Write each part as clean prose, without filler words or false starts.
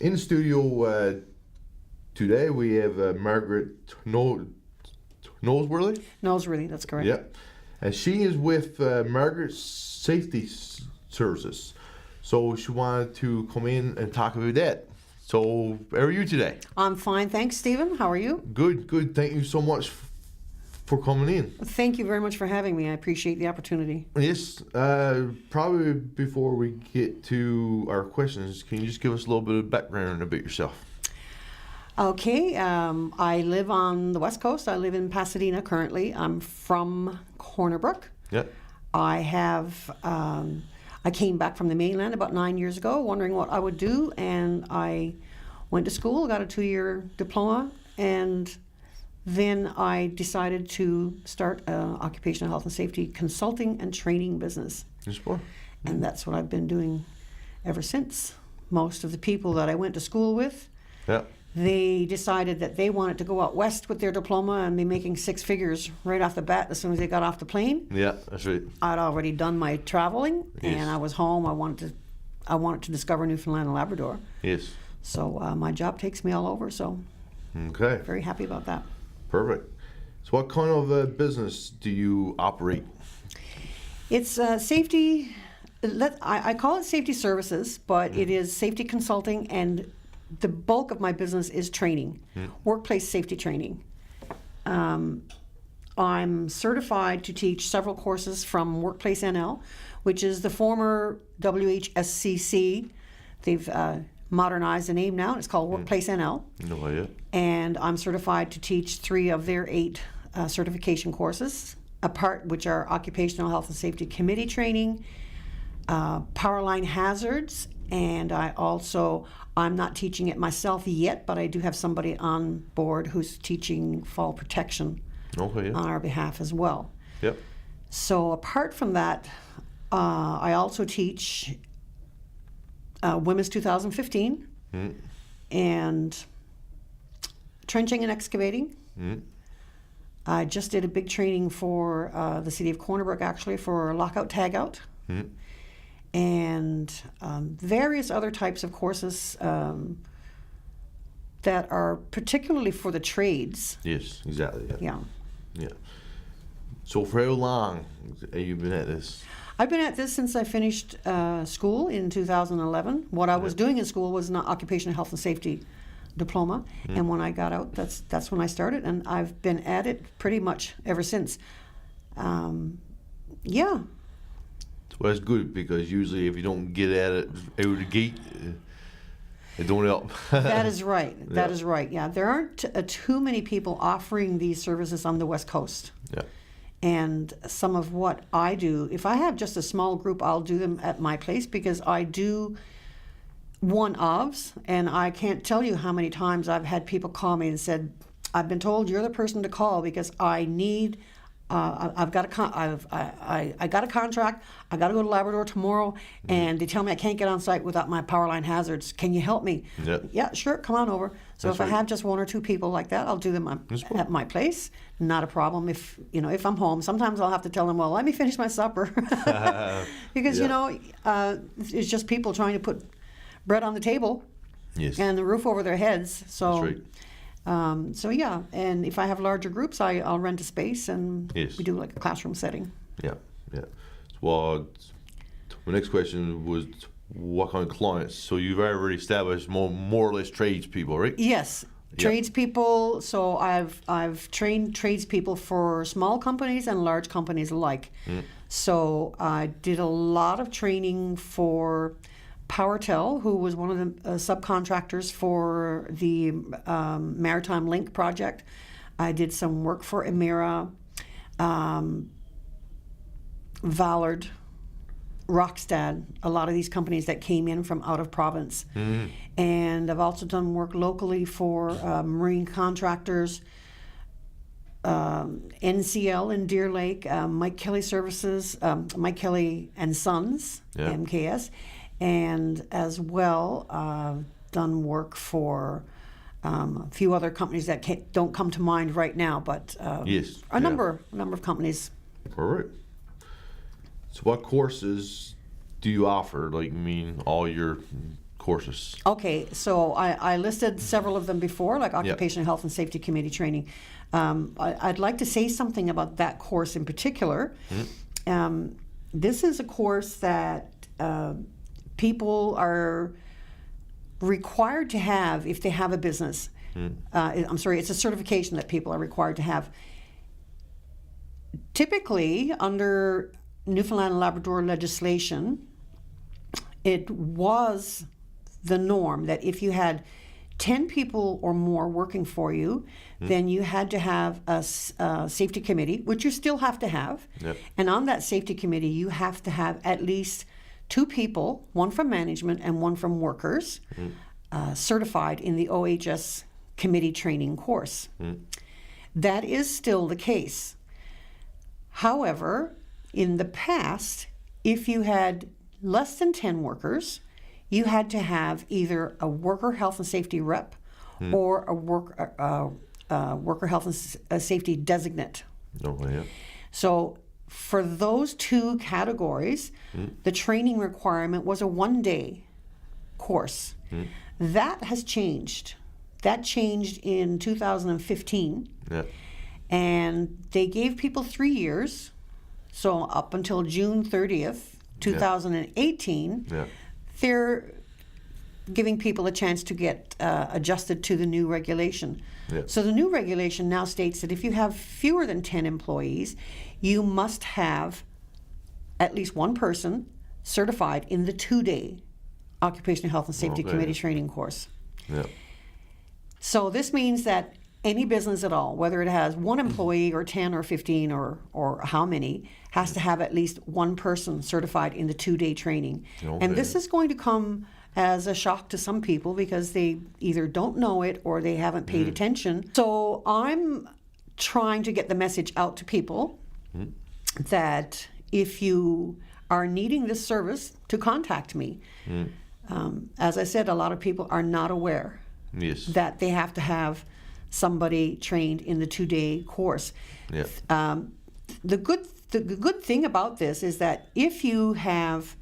in the studio today we have Margaret Noseworthy. Noseworthy, that's correct. Yeah, and she is with Margaret Safety Services. So she wanted to come in and talk about that. So how are you today? I'm fine, thanks, Stephen. How are you? Good, good. Thank you so much for coming in. Thank you very much for having me. I appreciate the opportunity. Yes, probably before we get to our questions, can you just give us a little bit of background about yourself? Okay, I live on the West Coast. I live in Pasadena currently. I'm from Corner Brook. Yeah. I came back from the mainland about 9 years ago, wondering what I would do, and I went to school, got a 2-year diploma, and then I decided to start an occupational health and safety consulting and training business. Yes, boy. And that's what I've been doing ever since. Most of the people that I went to school with, Yeah. they decided that they wanted to go out west with their diploma and be making 6 figures right off the bat as soon as they got off the plane. Yeah, that's right. I'd already done my traveling, Yes. and I was home. I wanted to discover Newfoundland and Labrador. Yes. So my job takes me all over. So Okay. very happy about that. Perfect. So what kind of business do you operate? It's safety. I call it safety services, but it is safety consulting, and the bulk of my business is training, workplace safety training. I'm certified to teach several courses from Workplace NL, which is the former WHSCC. They've modernized the name now. It's called Workplace NL. No idea. And I'm certified to teach 3 of their 8 certification courses, which are Occupational Health and Safety Committee training, power line hazards, and I'm not teaching it myself yet, but I do have somebody on board who's teaching fall protection Okay, yeah. on our behalf as well. Yep. So apart from that, I also teach Women's 2015 and trenching and excavating. I just did a big training for the city of Corner Brook, actually, for lockout tagout. And various other types of courses that are particularly for the trades. Yes, exactly. Yeah. Yeah. Yeah. So for how long have you been at this? I've been at this since I finished school in 2011. What I was doing in school was an occupational health and safety diploma, and when I got out, that's when I started, and I've been at it pretty much ever since. Yeah. Well, that's good, because usually if you don't get at it out of the gate, it don't help. That is right. That Yeah. is right. Yeah, there aren't too many people offering these services on the West Coast. Yeah. And some of what I do, if I have just a small group, I'll do them at my place, because I do one-ofs, and I can't tell you how many times I've had people call me and said, "I've been told you're the person to call because I need. I got a contract. I got to go to Labrador tomorrow, and they tell me I can't get on site without my power line hazards. Can you help me?" Yeah. Yeah, sure. Come on over. So That's if I right. have just 1 or 2 people like that, I'll do them at my place. Not a problem. If I'm home, sometimes I'll have to tell them, "Well, let me finish my supper," because it's just people trying to put bread on the table Yes. and the roof over their heads. So. That's right. So yeah, and if I have larger groups, I'll rent a space and Yes. we do like a classroom setting. Yeah. Yeah. Well, my next question was, what kind of clients? So you've already established more or less tradespeople, right? Yes, tradespeople. So I've trained tradespeople for small companies and large companies alike. So I did a lot of training for PowerTel, who was one of the subcontractors for the Maritime Link project. I did some work for Emira, Vallard, Rockstad, a lot of these companies that came in from out of province. And I've also done work locally for marine contractors, NCL in Deer Lake, Mike Kelly Services, Mike Kelly and Sons, MKS, and as well done work for a few other companies that don't come to mind right now, but a number of companies. All right. So what courses do you offer? Like, I mean, all your courses? Okay, so I listed several of them before, like Occupational Health and Safety Committee training. I'd like to say something about that course in particular. This is a course that people are required to have if they have a business. I'm sorry, it's a certification that people are required to have. Typically, under Newfoundland and Labrador legislation, it was the norm that if you had 10 people or more working for you, then you had to have a safety committee, which you still have to have. Yep. And on that safety committee, you have to have at least 2 people, one from management and one from workers, certified in the OHS committee training course. That is still the case. However, in the past, if you had less than 10 workers, you had to have either a worker health and safety rep or a worker health and safety designate. Okay, yeah. So for those 2 categories, the training requirement was a 1-day course. That has changed. That changed in 2015. Yeah. And they gave people 3 years, so up until June 30th, 2018, they're giving people a chance to get adjusted to the new regulation. Yeah. So the new regulation now states that if you have fewer than 10 employees, you must have at least one person certified in the 2-day Occupational Health and Safety Committee training course. Yeah. So this means that any business at all, whether it has 1 employee or 10 or 15 or how many, has to have at least one person certified in the 2-day training. Okay. And this is going to come as a shock to some people because they either don't know it or they haven't paid attention. So I'm trying to get the message out to people that if you are needing this service, to contact me. As I said, a lot of people are not aware that they have to have somebody trained in the 2-day course. The good thing about this is that if you have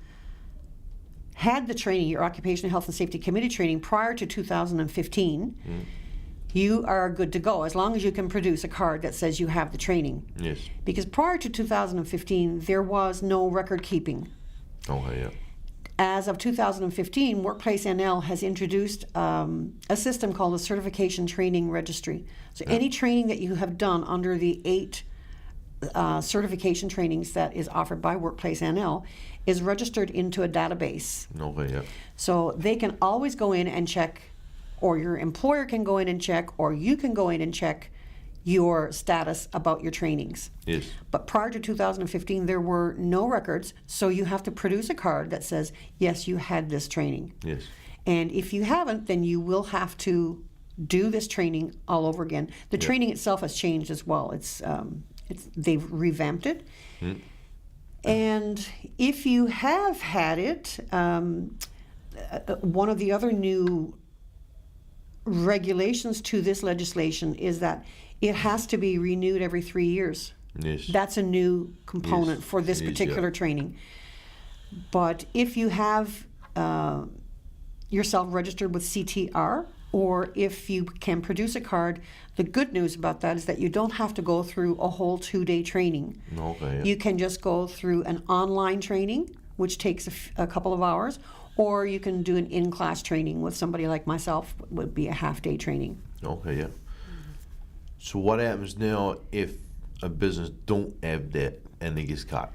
had the training, your Occupational Health and Safety Committee training prior to 2015, you are good to go as long as you can produce a card that says you have the training. Yes. Because prior to 2015, there was no record keeping. Okay, yeah. As of 2015, Workplace NL has introduced a system called a Certification Training Registry. So any training that you have done under the 8 certification trainings that is offered by Workplace NL is registered into a database. Okay, yeah. So they can always go in and check, or your employer can go in and check, or you can go in and check your status about your trainings. Yes. But prior to 2015, there were no records, so you have to produce a card that says, yes, you had this training. Yes. And if you haven't, then you will have to do this training all over again. The training itself has changed as well. They've revamped it. And if you have had it, one of the other new regulations to this legislation is that it has to be renewed every 3 years. Yes. That's a new component for this It is, particular training. But if you have yourself registered with CTR, or if you can produce a card, the good news about that is that you don't have to go through a whole 2-day training. Okay, yeah. You can just go through an online training, which takes a couple of hours, or you can do an in-class training with somebody like myself, would be a half-day training. Okay, yeah. So what happens now if a business don't have that and they get caught?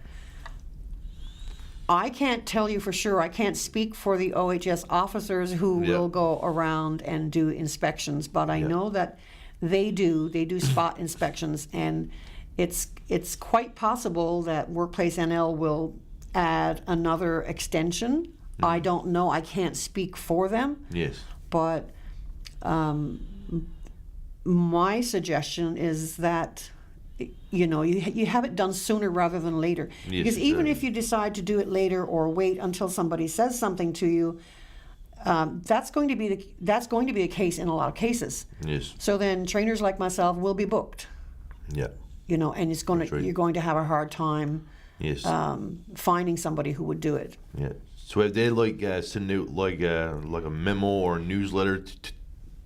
I can't tell you for sure. I can't speak for the OHS officers who will go around and do inspections, but I know that they do spot inspections, and it's quite possible that Workplace NL will add another extension. I don't know. I can't speak for them. Yes. But my suggestion is that you have it done sooner rather than later. Yes, because even if you decide to do it later or wait until somebody says something to you, that's going to be the case in a lot of cases. Yes. So then trainers like myself will be booked. Yeah. And you're going to have a hard time Yes. finding somebody who would do it. Yeah. So have they like send out like a memo or a newsletter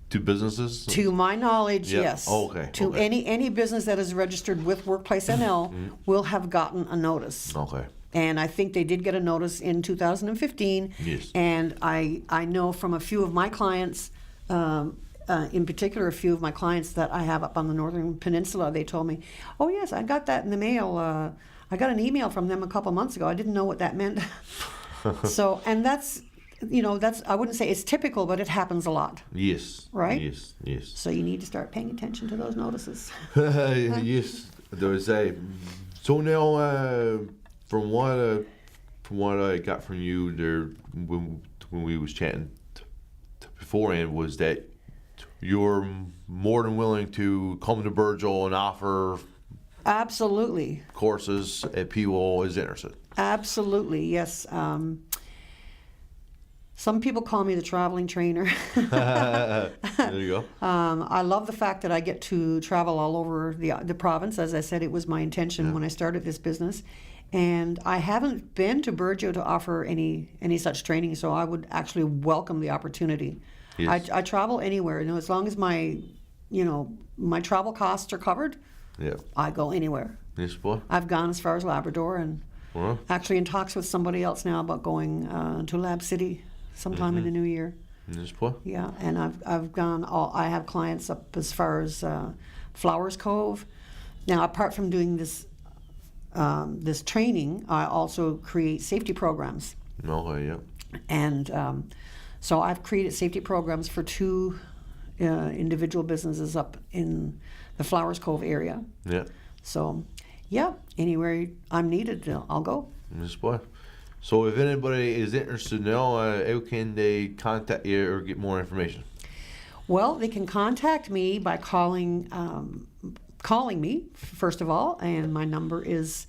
to businesses? To my knowledge, Yeah. yes. Oh, okay, To okay. any business that is registered with Workplace NL will have gotten a notice. Okay. And I think they did get a notice in 2015. Yes. And I know from a few of my clients, in particular, a few of my clients that I have up on the Northern Peninsula, they told me, oh, yes, I got that in the mail. I got an email from them a couple months ago. I didn't know what that meant. So, and that's, I wouldn't say it's typical, but it happens a lot. Yes. Right? Yes. So you need to start paying attention to those notices. Yes. There was a. So now, from what I got from you there when we was chatting beforehand, was that you're more than willing to come to Virgil and offer Absolutely. courses if people is interested. Absolutely, yes. Some people call me the traveling trainer. There you go. I love the fact that I get to travel all over the province. As I said, it was my intention when I started this business. And I haven't been to Burgeo to offer any such training, so I would actually welcome the opportunity. Yes. I travel anywhere, as long as my travel costs are covered, Yeah. I go anywhere. Yes, boy. I've gone as far as Labrador, and Well, actually in talks with somebody else now about going to Lab City sometime in the new year. yes, boy. Yeah, and I've gone. I have clients up as far as Flowers Cove. Now, apart from doing this training, I also create safety programs, Okay, yeah. and so I've created safety programs for two individual businesses up in the Flowers Cove area. Yeah. So, yeah, anywhere I'm needed, I'll go. Yes, boy. So if anybody is interested now, how can they contact you or get more information? Well, they can contact me by calling me, first of all, and my number is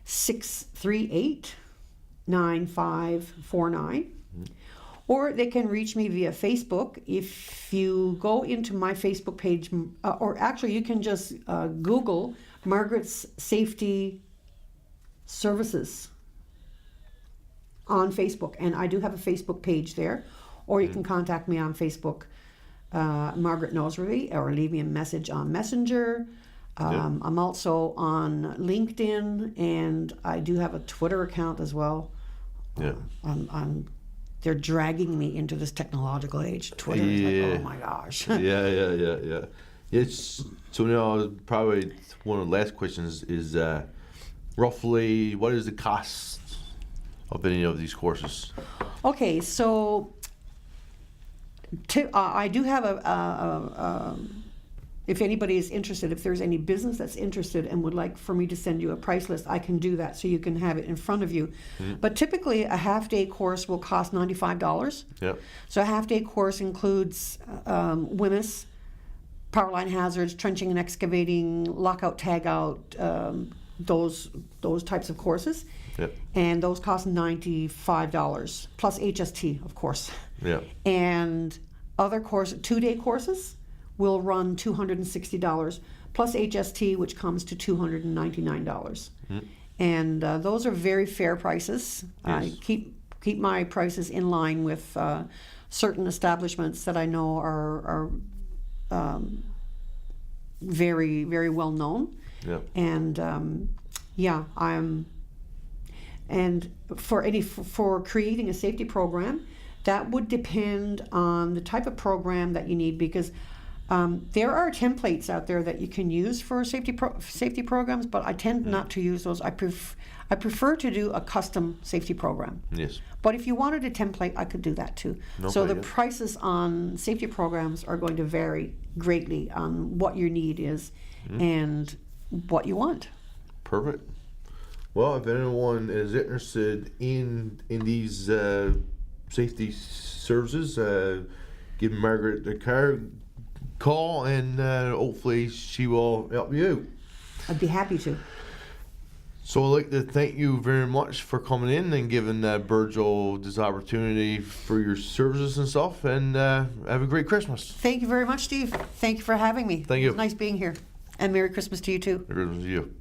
638-9549. Or they can reach me via Facebook. If you go into my Facebook page, or actually you can just Google Margaret's Safety Services on Facebook. And I do have a Facebook page there. Or you can contact me on Facebook, Margaret Noseworthy, or leave me a message on Messenger. I'm also on LinkedIn, and I do have a Twitter account as well. Yeah. They're dragging me into this technological age. Twitter is like, oh my gosh. Yeah. It's so now probably one of the last questions is roughly what is the cost of any of these courses? Okay, so I do have if anybody is interested, if there's any business that's interested and would like for me to send you a price list, I can do that so you can have it in front of you. But typically a half-day course will cost $95. Yeah. So a half-day course includes WMIS, power line hazards, trenching and excavating, lockout, tagout, those types of courses. Yeah. And those cost $95, plus HST, of course. Yeah. And other 2-day courses will run $260, plus HST, which comes to $299. And those are very fair prices. I Yes. keep my prices in line with certain establishments that I know are very, very well known. Yeah. And and for creating a safety program, that would depend on the type of program that you need, because there are templates out there that you can use for safety programs, but I tend not to use those. I prefer to do a custom safety program. Yes. But if you wanted a template, I could do that too. So the prices on safety programs are going to vary greatly on what your need is and what you want. Perfect. Well, if anyone is interested in these safety services, give Margaret a call, and hopefully she will help you out. I'd be happy to. So I'd like to thank you very much for coming in and giving Virgil this opportunity for your services and stuff, and have a great Christmas. Thank you very much, Steve. Thank you for having me. Thank you. It's nice being here. And Merry Christmas to you too. Merry Christmas to you.